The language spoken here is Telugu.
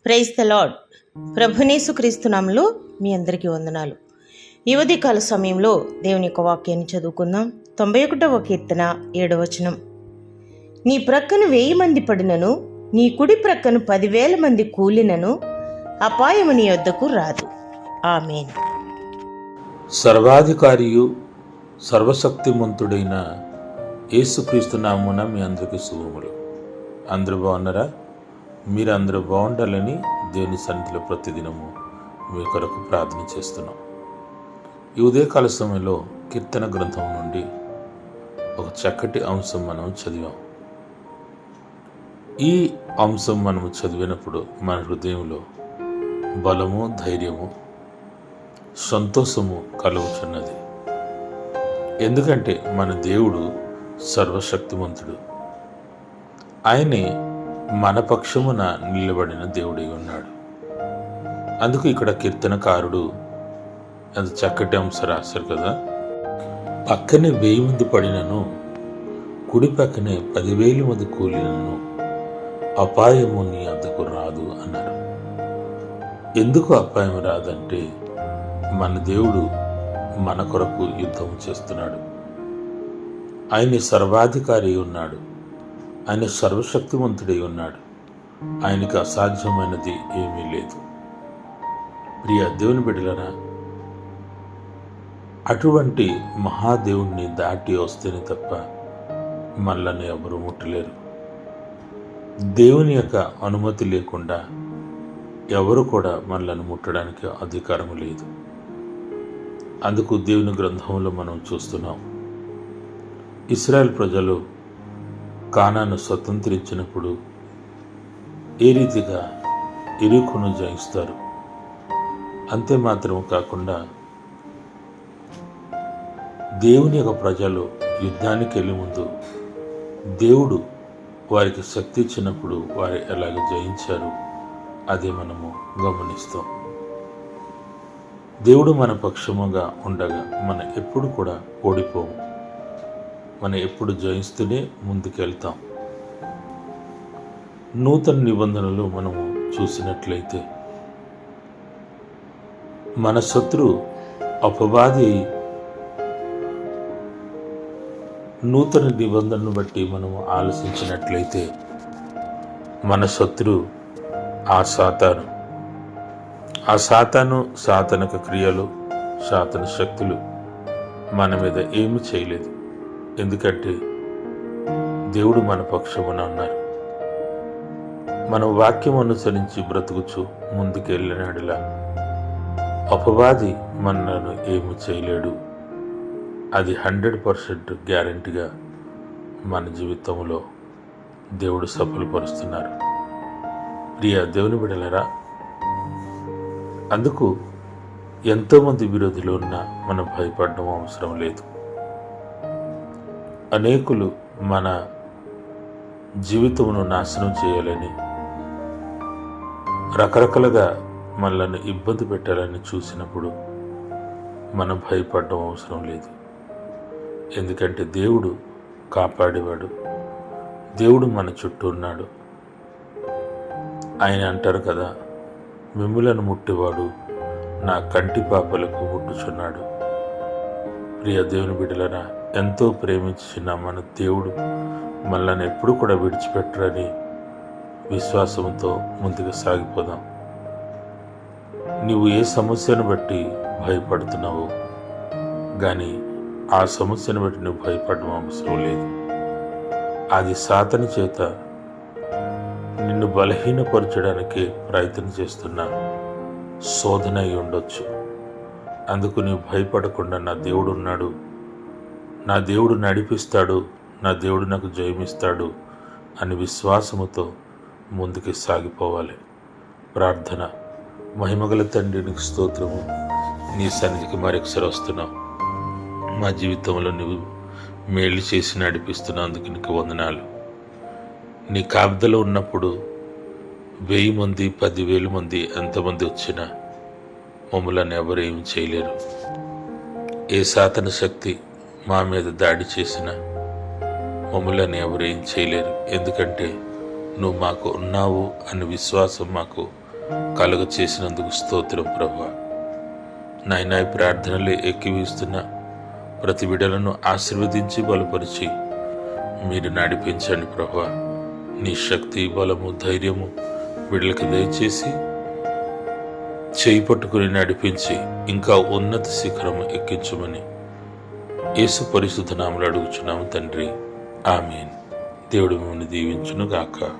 Praise the lord. ప్రభునేసుక్రీస్తు నామములో మీ అందరికీ వందనాలు. ఈ ఉదయకాల సమయంలో దేవుని యొక్క వాక్యాన్ని చదువుకుందాం. 91వ కీర్తన 7వ వచనం. నీ ప్రక్కన 1000 మంది పడినను, నీ కుడి ప్రక్కను 10,000 మంది కూలినను అపాయము నీ యొద్దకు రాదు. ఆమేన్. సర్వాధికారియు సర్వశక్తిమంతుడైన యేసుక్రీస్తు నామమున మీ అందరికీ శుభములు. అందరూ బాగున్నారా? మీరు అందరూ బాగుండాలని దేవుని సన్నిధిలో ప్రతిదినము మీ కొరకు ప్రార్థన చేస్తున్నాం. ఈ ఉదయకాల సమయంలో కీర్తన గ్రంథం నుండి ఒక చక్కటి అంశం మనం చదివాం. ఈ అంశం మనము చదివినప్పుడు మన హృదయంలో బలము, ధైర్యము, సంతోషము కలుగుచున్నది. ఎందుకంటే మన దేవుడు సర్వశక్తిమంతుడు. ఆయనే మన పక్షమున నిలబడిన దేవుడై ఉన్నాడు. అందుకు ఇక్కడ కీర్తనకారుడు అది చక్కటి అంశం రాశారు కదా. పక్కనే 1000 మంది పడినను, కుడి పక్కనే 10,000 మంది కూలినను అపాయము నీ వద్దకు రాదు అన్నారు. ఎందుకు అపాయం రాదంటే మన దేవుడు మన కొరకు యుద్ధం చేస్తున్నాడు. ఆయన సర్వాధికారి ఉన్నాడు. ఆయన సర్వశక్తివంతుడై ఉన్నాడు. ఆయనకు అసాధ్యమైనది ఏమీ లేదు. ప్రియ దేవుని బిడ్డలారా, అటువంటి మహాదేవుణ్ణి దాటి వస్తేనే తప్ప మనల్ని ఎవరు ముట్టలేరు. దేవుని యొక్క అనుమతి లేకుండా ఎవరు కూడా మనల్ని ముట్టడానికి అధికారం లేదు. అందుకు దేవుని గ్రంథంలో మనం చూస్తున్నాం. ఇశ్రాయేల్ ప్రజలు కానాను స్వతంత్రించినప్పుడు ఏ రీతిగా యెరికోను జయిస్తారు. అంతే మాత్రం కాకుండా దేవుని యొక్క ప్రజలు యుద్ధానికి వెళ్ళే ముందు దేవుడు వారికి శక్తి ఇచ్చినప్పుడు వారు ఎలాగ జయించారు అదే మనము గమనిస్తాం. దేవుడు మన పక్షముగా ఉండగా మనం ఎప్పుడు కూడా ఓడిపోము. మనం ఎప్పుడు జయిస్తూనే ముందుకెళ్తాం. నూతన నిబంధనలు మనము చూసినట్లయితే మన శత్రు అపవాది నూతన నిబంధనను బట్టి మనము ఆలోచించినట్లయితే మన శత్రు ఆ సాతాను సాతానిక క్రియలు, సాతాను శక్తులు మన మీద ఏమి చేయలేదు. ఎందుకంటే దేవుడు మన పక్షమున ఉన్నారు. మన వాక్యం అనుసరించి బ్రతుకుచు ముందుకెళ్ళినాడులా అపవాది మనను ఏమి చేయలేడు. అది 100% గ్యారెంటీగా మన జీవితంలో దేవుడు సఫలపరుస్తున్నారు. ప్రియ దేవుని బిడ్డలారా, అందుకు ఎంతోమంది విరోధులు ఉన్నా మనం భయపడడం అవసరం లేదు. అనేకులు మన జీవితమును నాశనం చేయాలని, రకరకాలుగా మనల్ని ఇబ్బంది పెట్టాలని చూసినప్పుడు మనం భయపడడం అవసరం లేదు. ఎందుకంటే దేవుడు కాపాడేవాడు. దేవుడు మన చుట్టూ ఉన్నాడు. ఆయన అంటారు కదా, మిమ్ములను ముట్టేవాడు నా కంటి పాపలకు ముట్టుచున్నాడు. ప్రియ దేవుని బిడ్డలారా, ఎంతో ప్రేమించిన మన దేవుడు మనల్ని ఎప్పుడు కూడా విడిచిపెట్టరని విశ్వాసంతో ముందుకు సాగిపోదాం. నీవు ఏ సమస్యను బట్టి భయపడుతున్నావో కానీ ఆ సమస్యను బట్టి నువ్వు భయపడడం అవసరం లేదు. అది సాతాను చేత నిన్ను బలహీనపరచడానికి ప్రయత్నం చేస్తున్న శోధన అయి ఉండొచ్చు. అందుకు నీవు భయపడకుండా నా దేవుడు ఉన్నాడు, నా దేవుడు నడిపిస్తాడు, నా దేవుడు నాకు జయమిస్తాడు అని విశ్వాసముతో ముందుకు సాగిపోవాలి. ప్రార్థన. మహిమగల తండ్రి, నీకు స్తోత్రము. నీ సన్నిధికి మరొకసారి వస్తున్నావు. మా జీవితంలో నువ్వు మేలు చేసి నడిపిస్తున్నందుకు నీకు వందనాలు. నీ కాపుదలో ఉన్నప్పుడు 1000 మంది 10,000 మంది ఎంతమంది వచ్చినా మమ్మల్ని ఎవరు ఏమి చేయలేరు. ఏ సాతాను శక్తి మా మీద దాడి చేసిన మమ్మల్ని ఎవరు ఏం చేయలేరు. ఎందుకంటే నువ్వు మాకు ఉన్నావు అనే విశ్వాసం మాకు కలుగ చేసినందుకు స్తోత్రం ప్రభువా. నాయనా, ఈ ప్రార్థనలు ఎక్కివిస్తున్న ప్రతి బిడ్డలను ఆశీర్వదించి బలపరిచి మీరు నడిపించండి ప్రభువా. నీ శక్తి, బలము, ధైర్యము బిడ్డలకు దయచేసి చేయి పట్టుకుని నడిపించి ఇంకా ఉన్నత శిఖరము ఎక్కించమని యేసు పరిశుద్ధ నామములో అడుగుచున్నాము తండ్రి, ఆమేన్. దేవుడు మిమ్మల్ని దీవించును గాక.